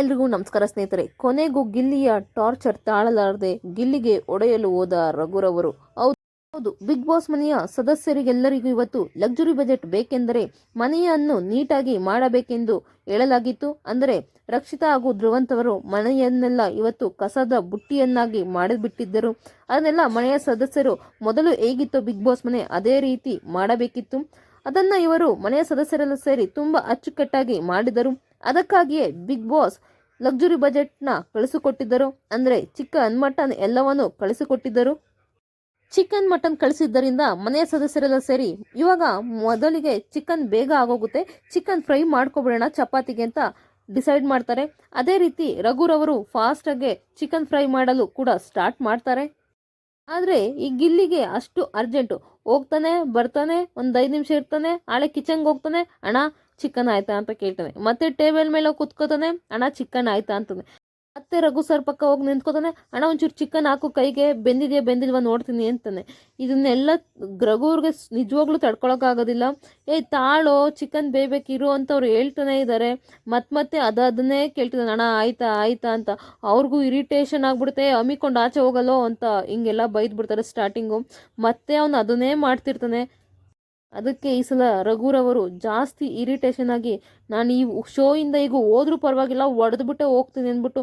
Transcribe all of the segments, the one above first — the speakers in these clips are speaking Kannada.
ಎಲ್ರಿಗೂ ನಮಸ್ಕಾರ ಸ್ನೇಹಿತರೆ. ಕೊನೆಗೂ ಗಿಲ್ಲಿಯ ಟಾರ್ಚರ್ ತಾಳಲಾರದೆ ಗಿಲ್ಲಿಗೆ ಒಡೆಯಲು ಹೋದ ರಘುರವರು. ಹೌದು, ಬಿಗ್ ಬಾಸ್ ಮನೆಯ ಸದಸ್ಯರಿಗೆಲ್ಲರಿಗೂ ಇವತ್ತು ಲಕ್ಸುರಿ ಬಜೆಟ್ ಬೇಕೆಂದರೆ ಮನೆಯನ್ನು ನೀಟಾಗಿ ಮಾಡಬೇಕೆಂದು ಹೇಳಲಾಗಿತ್ತು. ಅಂದರೆ ರಕ್ಷಿತಾ ಹಾಗೂ ಧ್ರುವಂತವರು ಮನೆಯನ್ನೆಲ್ಲ ಇವತ್ತು ಕಸದ ಬುಟ್ಟಿಯನ್ನಾಗಿ ಮಾಡಿಬಿಟ್ಟಿದ್ದರು. ಅದನ್ನೆಲ್ಲ ಮನೆಯ ಸದಸ್ಯರು ಮೊದಲು ಹೇಗಿತ್ತು ಬಿಗ್ ಬಾಸ್ ಮನೆ ಅದೇ ರೀತಿ ಮಾಡಬೇಕಿತ್ತು. ಅದನ್ನ ಇವರು ಮನೆಯ ಸದಸ್ಯರೆಲ್ಲ ಸೇರಿ ತುಂಬಾ ಅಚ್ಚುಕಟ್ಟಾಗಿ ಮಾಡಿದರು. ಅದಕ್ಕಾಗಿಯೇ ಬಿಗ್ ಬಾಸ್ ಲಕ್ಸುರಿ ಬಜೆಟ್ನ ಕಳಿಸಿಕೊಟ್ಟಿದ್ದರು. ಅಂದರೆ ಚಿಕನ್ ಮಟನ್ ಎಲ್ಲವನ್ನು ಕಳಿಸಿಕೊಟ್ಟಿದ್ದರು. ಚಿಕನ್ ಮಟನ್ ಕಳಿಸಿದ್ದರಿಂದ ಮನೆಯ ಸದಸ್ಯರೆಲ್ಲ ಸೇರಿ ಇವಾಗ ಮೊದಲಿಗೆ ಚಿಕನ್ ಬೇಗ ಆಗೋಗುತ್ತೆ, ಚಿಕನ್ ಫ್ರೈ ಮಾಡ್ಕೊಬಿಡೋಣ ಚಪಾತಿಗೆ ಅಂತ ಡಿಸೈಡ್ ಮಾಡ್ತಾರೆ. ಅದೇ ರೀತಿ ರಘುರವರು ಫಾಸ್ಟಾಗೆ ಚಿಕನ್ ಫ್ರೈ ಮಾಡಲು ಕೂಡ ಸ್ಟಾರ್ಟ್ ಮಾಡ್ತಾರೆ. ಆದರೆ ಈ ಗಿಲ್ಲಿಗೆ ಅಷ್ಟು ಅರ್ಜೆಂಟು. ಹೋಗ್ತಾನೆ ಬರ್ತಾನೆ, ಒಂದು 5 ನಿಮಿಷ ಇರ್ತಾನೆ, ನಾಳೆ ಕಿಚನ್ಗೆ ಹೋಗ್ತಾನೆ, ಅಣ್ಣ ಚಿಕನ್ ಆಯ್ತಾ ಅಂತ ಕೇಳ್ತಾನೆ. ಮತ್ತೆ ಟೇಬಲ್ ಮೇಲೆ ಕುತ್ಕೋತಾನೆ, ಅಣ್ಣ ಚಿಕನ್ ಆಯ್ತಾ ಅಂತಾನೆ. ಮತ್ತೆ ರಘು ಸರ್ ಪಕ್ಕ ಹೋಗಿ ನಿಂತ್ಕೋತಾನೆ, ಅಣ್ಣ ಒಂಚೂರು ಚಿಕನ್ ಹಾಕು ಕೈಗೆ, ಬೆಂದಿಲ್ವಾ ನೋಡ್ತೀನಿ ಅಂತಾನೆ. ಇದನ್ನೆಲ್ಲ ರಘುವ್ರಿಗೆ ನಿಜವಾಗ್ಲೂ ತಡ್ಕೊಳಕ್ಕಾಗೋದಿಲ್ಲ. ತಾಳೋ ಚಿಕನ್ ಬೇಯ್ಬೇಕಿರು ಅಂತ ಅವ್ರು ಹೇಳ್ತಾನೆ ಇದ್ದಾರೆ. ಮತ್ತೆ ಅದನ್ನೇ ಕೇಳ್ತಿದ್ದಾನೆ, ಅಣ್ಣ ಆಯ್ತಾ ಆಯ್ತಾ ಅಂತ. ಅವ್ರಿಗೂ ಇರಿಟೇಷನ್ ಆಗ್ಬಿಡುತ್ತೆ, ಅಮ್ಮಿಕೊಂಡು ಆಚೆ ಹೋಗಲ್ಲೋ ಅಂತ ಹಿಂಗೆಲ್ಲ ಬೈದ್ಬಿಡ್ತಾರೆ ಸ್ಟಾರ್ಟಿಂಗು. ಮತ್ತೆ ಅವನು ಅದನ್ನೇ ಮಾಡ್ತಿರ್ತಾನೆ. ಅದಕ್ಕೆ ಈ ಸಲ ರಘುರವರು ಜಾಸ್ತಿ ಇರಿಟೇಷನ್ ಆಗಿ, ನಾನು ಈ ಶೋಯಿಂದ ಈಗ ಹೋದ್ರೂ ಪರವಾಗಿಲ್ಲ ಹೊಡೆದ್ಬಿಟ್ಟೆ ಹೋಗ್ತೀನಿ ಅಂದ್ಬಿಟ್ಟು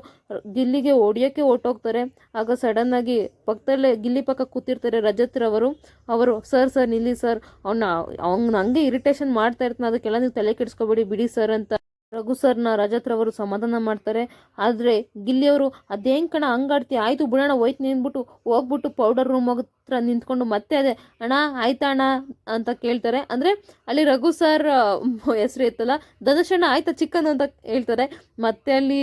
ಗಿಲ್ಲಿಗೆ ಹೊಡಿಯೋಕ್ಕೆ ಹೊರ್ಟೋಗ್ತಾರೆ. ಆಗ ಸಡನ್ನಾಗಿ ಪಕ್ಕದಲ್ಲೇ ಗಿಲ್ಲಿ ಪಕ್ಕ ಕೂತಿರ್ತಾರೆ ರಜತ್ರವರು. ಅವರು ಸರ್ ನಿಲ್ಲಿ ಸರ್, ಅವ್ನ ಹಂಗೆ ಇರಿಟೇಷನ್ ಮಾಡ್ತಾ ಇರ್ತಾನೆ, ಅದಕ್ಕೆಲ್ಲ ನೀವು ತಲೆ ಕೆಡಿಸ್ಕೊಬೇಡಿ ಬಿಡಿ ಸರ್ ಅಂತ ರಘು ಸರ್ನ ರಜತ್ರವರು ಸಮಾಧಾನ ಮಾಡ್ತಾರೆ. ಆದರೆ ಗಿಲ್ಲಿಯವರು ಅದೇನು ಕಣ ಹಂಗಾಡ್ತಿ, ಆಯಿತು ಬಿಡೋಣ ಹೋಯ್ತೀನಿ ಅಂದ್ಬಿಟ್ಟು ಹೋಗ್ಬಿಟ್ಟು ಪೌಡರ್ ರೂಮ್ ಹತ್ರ ನಿಂತ್ಕೊಂಡು ಮತ್ತೆ ಅದೇ ಅಣ್ಣ ಆಯ್ತಾ ಅಣ್ಣ ಅಂತ ಕೇಳ್ತಾರೆ. ಅಂದರೆ ಅಲ್ಲಿ ರಘು ಸರ್ ಹೆಸರು ಇತ್ತಲ್ಲ, ಧನುಷಣ್ಣ ಆಯ್ತಾ ಚಿಕನ್ ಅಂತ ಹೇಳ್ತಾರೆ. ಮತ್ತೆ ಅಲ್ಲಿ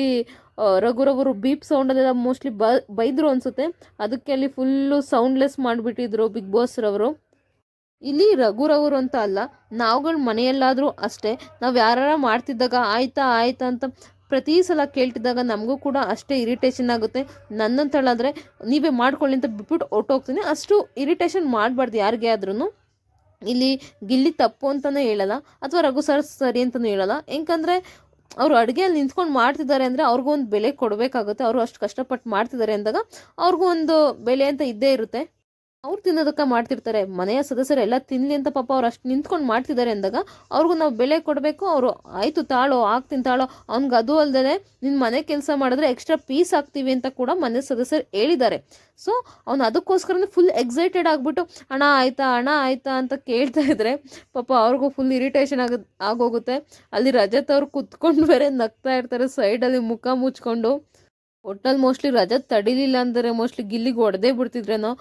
ರಘುರವರು ಬೀಪ್ ಸೌಂಡಲ್ಲೆಲ್ಲ ಮೋಸ್ಟ್ಲಿ ಬೈದರು ಅನಿಸುತ್ತೆ. ಅದಕ್ಕೆ ಅಲ್ಲಿ ಫುಲ್ಲು ಸೌಂಡ್ಲೆಸ್ ಮಾಡಿಬಿಟ್ಟಿದ್ರು ಬಿಗ್ ಬಾಸ್ ರವರು. ಇಲ್ಲಿ ರಘುರವರು ಅಂತ ಅಲ್ಲ, ನಾವುಗಳ ಮನೆಯಲ್ಲಾದರೂ ಅಷ್ಟೇ, ನಾವು ಯಾರು ಮಾಡ್ತಿದ್ದಾಗ ಆಯ್ತಾ ಆಯ್ತಾ ಅಂತ ಪ್ರತಿ ಸಲ ಕೇಳ್ತಿದ್ದಾಗ ನಮಗೂ ಕೂಡ ಅಷ್ಟೇ ಇರಿಟೇಷನ್ ಆಗುತ್ತೆ. ನನ್ನಂತಳಾದರೆ ನೀವೇ ಮಾಡ್ಕೊಳ್ಳಿ ಅಂತ ಬಿಟ್ಬಿಟ್ಟು ಹೊರ್ಟೋಗ್ತೀನಿ. ಅಷ್ಟು ಇರಿಟೇಷನ್ ಮಾಡಬಾರ್ದು ಯಾರಿಗೆ ಆದ್ರೂ. ಇಲ್ಲಿ ಗಿಲ್ಲಿ ತಪ್ಪು ಅಂತಲೇ ಹೇಳಲ್ಲ, ಅಥವಾ ರಘು ಸರ್ ಸರಿ ಅಂತಲೂ ಹೇಳಲ್ಲ. ಯಾಕಂದರೆ ಅವರು ಅಡುಗೆಯಲ್ಲಿ ನಿಂತ್ಕೊಂಡು ಮಾಡ್ತಿದ್ದಾರೆ ಅಂದರೆ ಅವ್ರಿಗೂ ಒಂದು ಬೆಲೆ ಕೊಡಬೇಕಾಗುತ್ತೆ. ಅವರು ಅಷ್ಟು ಕಷ್ಟಪಟ್ಟು ಮಾಡ್ತಿದ್ದಾರೆ ಅಂದಾಗ ಅವ್ರಿಗೂ ಒಂದು ಬೆಲೆ ಅಂತ ಇದ್ದೇ ಇರುತ್ತೆ. ಅವ್ರು ತಿನ್ನೋದಕ್ಕೆ ಮಾಡ್ತಿರ್ತಾರೆ, ಮನೆಯ ಸದಸ್ಯರು ಎಲ್ಲ ತಿನ್ನಲಿ ಅಂತ ಪಾಪ ಅವ್ರು ಅಷ್ಟು ನಿಂತ್ಕೊಂಡು ಮಾಡ್ತಿದ್ದಾರೆ ಅಂದಾಗ ಅವ್ರಿಗೂ ನಾವು ಬೆಲೆ ಕೊಡಬೇಕು. ಅವರು ಆಯಿತು ತಾಳೋ ಆಗ್ತೀನಿ ತಾಳೋ, ಅವ್ನಿಗೆ ಅದು ಅಲ್ಲದೆ ನಿನ್ನ ಮನೆ ಕೆಲಸ ಮಾಡಿದ್ರೆ ಎಕ್ಸ್ಟ್ರಾ ಪೀಸ್ ಹಾಕ್ತೀವಿ ಅಂತ ಕೂಡ ಮನೆ ಸದಸ್ಯರು ಹೇಳಿದ್ದಾರೆ. ಸೊ ಅವ್ನು ಅದಕ್ಕೋಸ್ಕರನೇ ಫುಲ್ ಎಕ್ಸೈಟೆಡ್ ಆಗಿಬಿಟ್ಟು ಅಣ್ಣ ಆಯ್ತಾ ಅಂತ ಕೇಳ್ತಾ ಇದ್ರೆ ಪಾಪ ಅವ್ರಿಗೂ ಫುಲ್ ಇರಿಟೇಷನ್ ಆಗೋಗುತ್ತೆ. ಅಲ್ಲಿ ರಜತ್ ಅವ್ರು ಕುತ್ಕೊಂಡು ಬೇರೆ ನಗ್ತಾ ಇರ್ತಾರೆ ಸೈಡಲ್ಲಿ ಮುಖ ಮುಚ್ಕೊಂಡು. ಒಟ್ಟಲ್ಲಿ ಮೋಸ್ಟ್ಲಿ ರಜತ್ ತಡಿಲಿಲ್ಲ ಅಂದರೆ ಮೋಸ್ಟ್ಲಿ ಗಿಲ್ಲಿಗೆ ಹೊಡೆದೇ ಬಿಡ್ತಿದ್ರೇನೋ.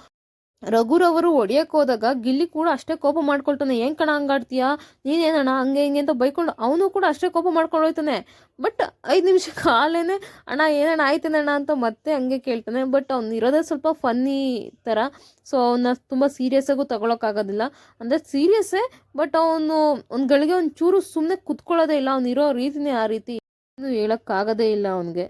ರಘುರವರು ಹೊಡಿಯಕ್ಕೆ ಹೋದಾಗ ಗಿಲ್ಲಿ ಕೂಡ ಅಷ್ಟೇ ಕೋಪ ಮಾಡ್ಕೊಳ್ತಾನೆ. ಏನು ಕಣ ಹಂಗಾಡ್ತೀಯಾ, ನೀನೇನಣ್ಣ ಹಂಗೆ ಹಿಂಗೆ ಅಂತ ಬೈಕೊಂಡು ಅವನು ಕೂಡ ಅಷ್ಟೇ ಕೋಪ ಮಾಡ್ಕೊಂಡು ಹೋಗ್ತಾನೆ. ಬಟ್ 5 ನಿಮಿಷ ಕಾಲೇನೆ ಅಣ್ಣ ಏನಣ್ಣ ಆಯ್ತೇನಣ್ಣ ಅಂತ ಮತ್ತೆ ಹಂಗೆ ಕೇಳ್ತಾನೆ. ಬಟ್ ಅವ್ನು ಇರೋದೇ ಸ್ವಲ್ಪ ಫನ್ನಿ ಥರ. ಸೊ ಅವನ್ನ ತುಂಬ ಸೀರಿಯಸ್ಸಾಗೂ ತಗೊಳಕ್ಕಾಗೋದಿಲ್ಲ. ಅಂದರೆ ಸೀರಿಯಸ್ಸೇ, ಬಟ್ ಅವನು ಒಂದು ಗಳಿಗೆ ಒಂದು ಚೂರು ಸುಮ್ಮನೆ ಕುತ್ಕೊಳ್ಳೋದೇ ಇಲ್ಲ. ಅವ್ನಿರೋ ರೀತಿನೇ ಆ ರೀತಿ, ಏನು ಹೇಳೋಕ್ಕಾಗೋದೇ ಇಲ್ಲ ಅವನಿಗೆ.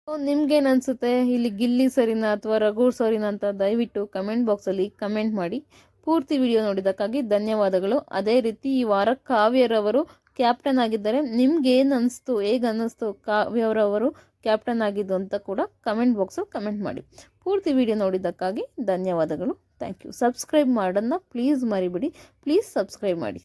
ನಿಮ್ಗೇನು ಅನಿಸುತ್ತೆ, ಇಲ್ಲಿ ಗಿಲ್ಲಿ ಸರಿನಾ ಅಥವಾ ರಘು ಸರಿನಾ ಅಂತ ದಯವಿಟ್ಟು ಕಮೆಂಟ್ ಬಾಕ್ಸಲ್ಲಿ ಕಮೆಂಟ್ ಮಾಡಿ. ಪೂರ್ತಿ ವಿಡಿಯೋ ನೋಡಿದ್ದಕ್ಕಾಗಿ ಧನ್ಯವಾದಗಳು. ಅದೇ ರೀತಿ ಈ ವಾರ ಕಾವ್ಯರವರು ಕ್ಯಾಪ್ಟನ್ ಆಗಿದ್ದಾರೆ. ನಿಮ್ಗೇನು ಅನಿಸ್ತು, ಹೇಗೆ ಅನ್ನಿಸ್ತು ಕಾವ್ಯರವರು ಕ್ಯಾಪ್ಟನ್ ಆಗಿದ್ದು ಅಂತ ಕೂಡ ಕಮೆಂಟ್ ಬಾಕ್ಸಲ್ಲಿ ಕಮೆಂಟ್ ಮಾಡಿ. ಪೂರ್ತಿ ವಿಡಿಯೋ ನೋಡಿದ್ದಕ್ಕಾಗಿ ಧನ್ಯವಾದಗಳು. Thank you. ಸಬ್ಸ್ಕ್ರೈಬ್ ಮಾಡೋದನ್ನ ಪ್ಲೀಸ್ ಮರಿಬೇಡಿ. ಪ್ಲೀಸ್ ಸಬ್ಸ್ಕ್ರೈಬ್ ಮಾಡಿ.